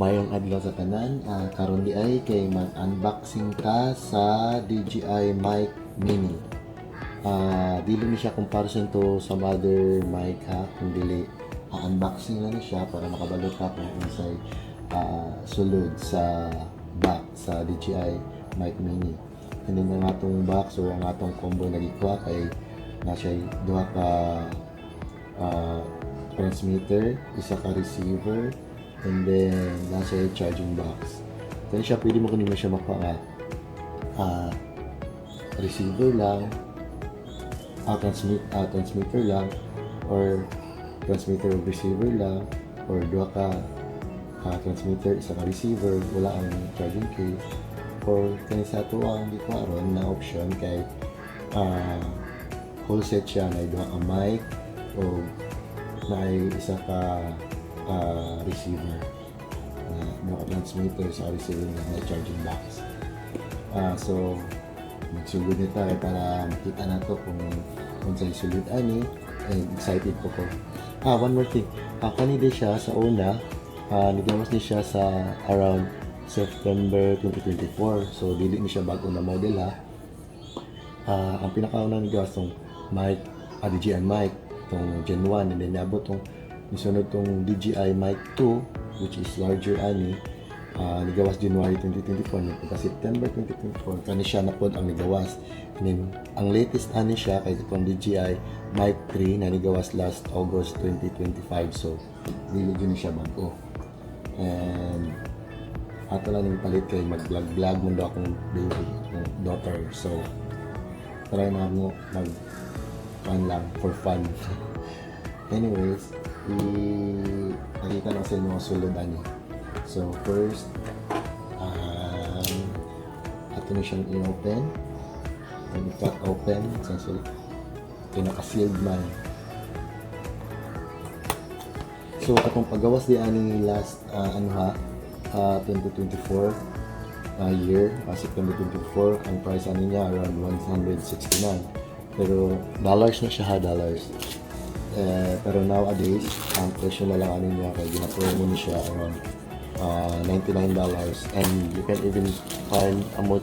Mayong adlaw sa tanan, karon di ay kay mag-unboxing ta sa DJI Mic Mini. Dili ni siya comparison to some other mic ha, kundi unboxing na ni siya para makabalot ka kung inside sulod sa back sa DJI Mic Mini. Hindi na nga itong box or ang atong combo na gikuha kay na siya duha ka transmitter, isa ka receiver, and then nasa yung charging box. Kaya siya pwede mo kunin mo siya maka receiver lang, transmitter lang, or transmitter o receiver lang, or dua ka transmitter, isa ka receiver, wala ang charging case, or kanisa ito ang di ko aron na option kay whole set siya na dua ka mic o na isa ka receiver na transmitter sa receiver na charging box. So magsugod na tayo para makita na to kung sa isulod ani, and excited po ko. One more thing, kanina siya sa una nagawas ni siya sa around September 2024, so dili ni siya bago na model ha. Ang pinakauna nagawas tong mic, DJI mic tong Gen 1, and then nabot tong isunod tong DJI Mic 2 which is larger ani, nigawas January 2024, pagka September 2024 kani siya na pod ang nigawas, and then ang latest ani siya kay itong DJI Mic 3 na nigawas last August 2025, so dili gyud siya bago. And ato lang yung palit kay mag-vlog mo daw akong baby, akong daughter, so try na mo fun lang, for fun. Anyways, nakita lang sa inyo sulod ani. So first, ato na siyang i-open. And i-cut open, so pinaka-sealed man. So katong paggawas di ani last 2024 year, September 24, ang price ani niya around 169. Pero dollars na siya ha, dollars. Pero nowadays, ang presyo na lang ano niya kaya gina-promo niya siya around $99, and you can even find a more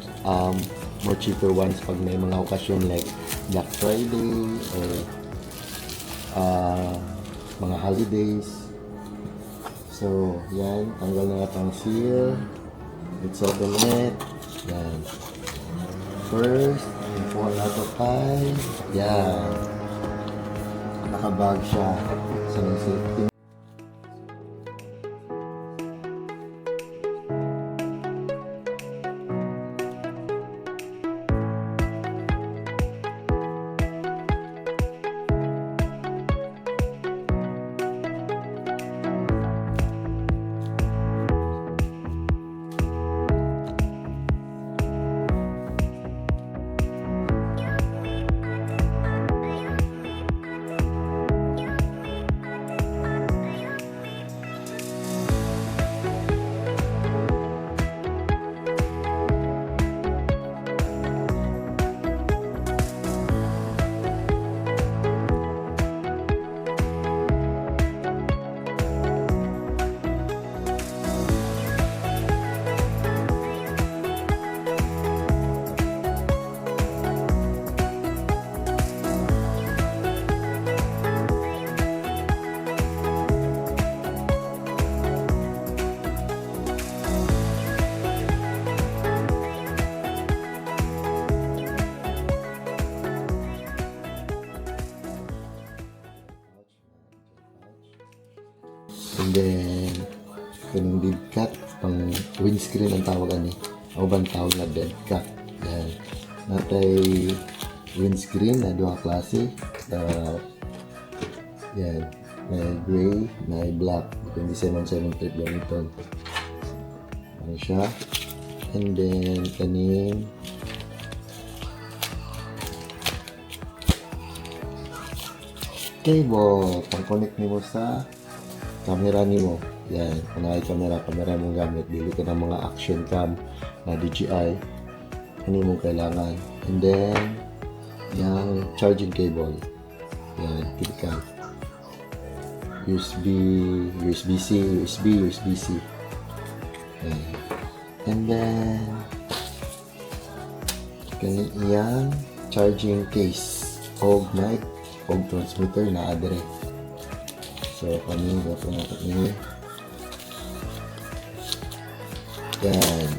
cheaper ones pag may mga okasyon like Black Friday or mga holidays. So yan, tanggal na natin ang seal. Let's open it. Yan. First, import nato kay yan, nakabag siya sa safety. And then kanang dead cat, pang windscreen ang tawagan ni. O bang tawag na dead cat. Yan. Natay windscreen na duha klase. Yan. May gray, may black. Depende sa man sa imong trip gamiton. Ano siya. And then kaning cable pang connect nimo sa camera nimo. Yan, kung camera mong gamit, dili ka ng mga action cam na DJI, hindi mo kailangan. And then yung charging cable, yan, typical USB-C, USB-C. Ayan. And then kani iyang charging case og mic og transmitter na adre. So kani gato natin ni. Yan.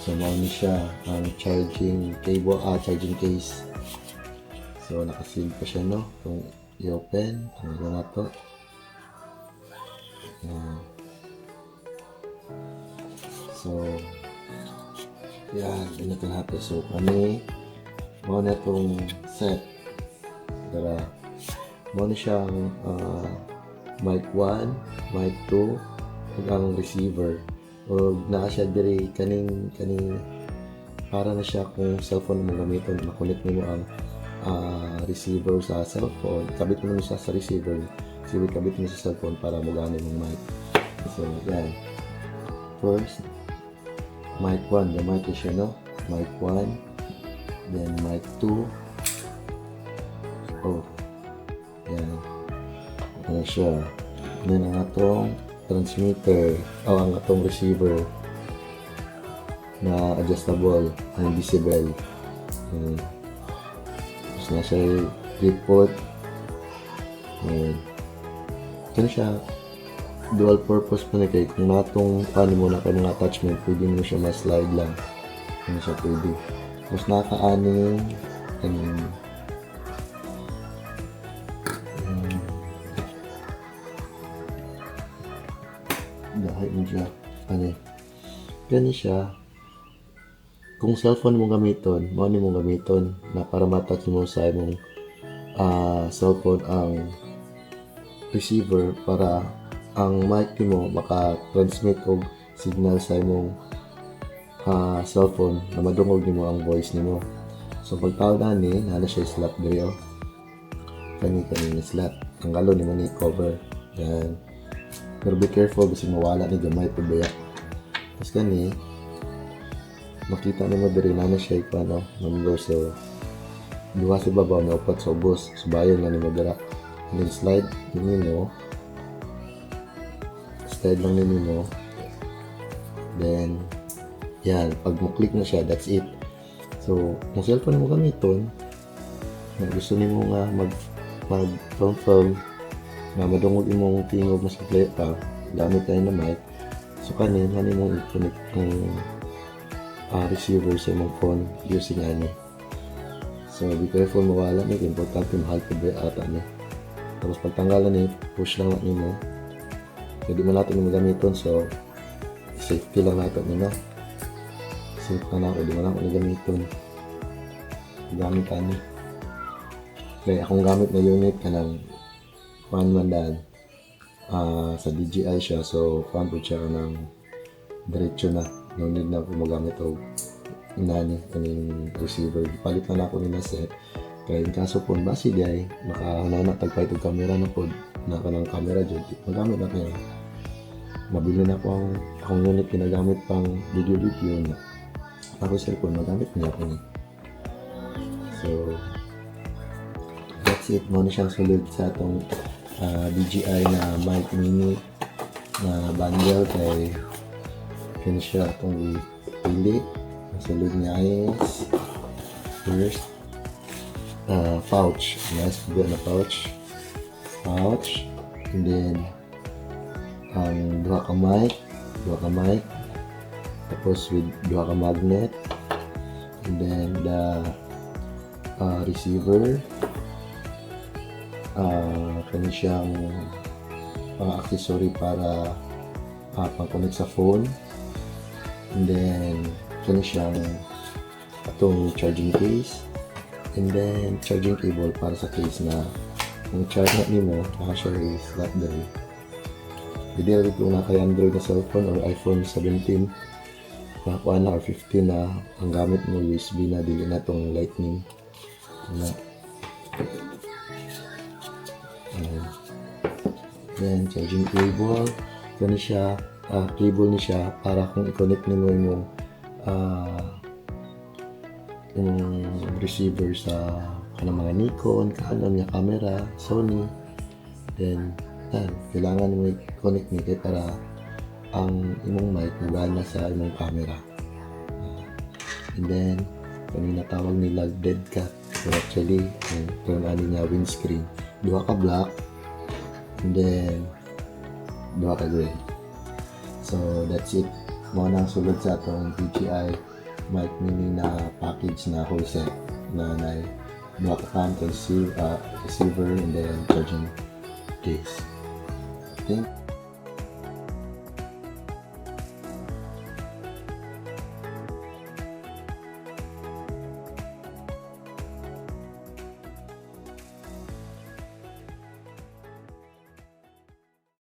So mao ni siya ang charging cable, charging case. So nakasil pa siya, no, kung i-open tunggu na to. Yan. So yan, ganito natin. So kami mao na itong set. Tara, mao na siyang mic 1, mic 2 ug ang receiver. O naa siya diri kaning para na siya kung cellphone mo gamiton, makunik nimo ang receiver sa cellphone, kabit mo siya sa receiver, kabit mo sa cellphone para mo gani yung mic. So yan, first mic 1, the mic is siya, no, mic 1, then mic 2. Oh yan, ano siya, then ang atong transmitter o ang atong receiver na adjustable and visible. Tapos na siya clip port. Ito siya dual purpose po na kay kung natong paano mo na kayo mga attachment, pwede mo siya ma-slide lang. Ano siya pwede. Tapos naka-aning dahil mo siya gani siya kung cellphone mo gamiton, mao ni mo gamiton na para matouch mo sa imong cellphone ang receiver para ang mic mo maka-transmit og signal sa imong cellphone na madungog nimo ang voice nimo. So pagtawag ni nana siya slot diri kani ni slot tanggalon ni man ni cover yan. Pero be careful kasi mawala ni gamay po baya. Tapos kani, makita na mo diri na siya paano number. So duha sa babaw na upat sa ubos. So bayon na ni mo dira. And then slide din mo. Slide lang din mo. Then yan, pag mo click na siya, that's it. So kung cellphone mo gamiton, kung gusto nimo nga mag-film na madungog imong tingog mo sa plata, gamit tayo na mic. So kanin mo i-connect ang receiver sa imong phone using ani. So be careful mawala ni, importante mahal ko ba ata ni. Tapos pagtanggalan ni, push lang ni mo. Pwede mo natin yung gamiton, so safety lang natin ni, no. Safe na pwede mo lang yung gamiton. Gamit ani. Kaya akong gamit na unit kanang mandan sa DJI siya, so pampo siya ng diretso na, no need na gumagamit o inani kaning receiver. Palit na ako nila set kaya in kaso po basi di ay makahuna tagpay itong camera na po na kanang camera dyan magamit na kaya mabili na po akong unit ginagamit pang video review na ako cellphone magamit niya ako ni. So that's it, mo na siyang sulod sa itong DJI na mic mini na bundle kay yun siya itong pili. Ang sulod niya is first pouch, nice good na pouch, and then ang duha ka mic, tapos with duha ka magnet, and then the receiver, kanya siyang accessory para pang-connect sa phone, and then kanya siyang atong charging case, and then charging cable para sa case na kung charge na nimo siya slot dali. Hindi na rin kung kay Android na cellphone or iPhone 17 na or 15 na ang gamit mo USB na, dili na tong lightning na. Then charging cable, kani siya cable ni siya para kung i-connect nimo yung receiver sa ka ng mga Nikon, Canon nga camera, Sony. Then, yan, kailangan mo i-connect ni kay para ang imong mic nagana sa imong camera. And then, kanina tawag nila dead cat. So actually, turn on niya windscreen. Duha ka black, and then, duha ka gray. So, that's it. Mga nang sulod sa atong DJI mic mini na package na whole set na duha ka cam, receiver, and then charging case. Okay?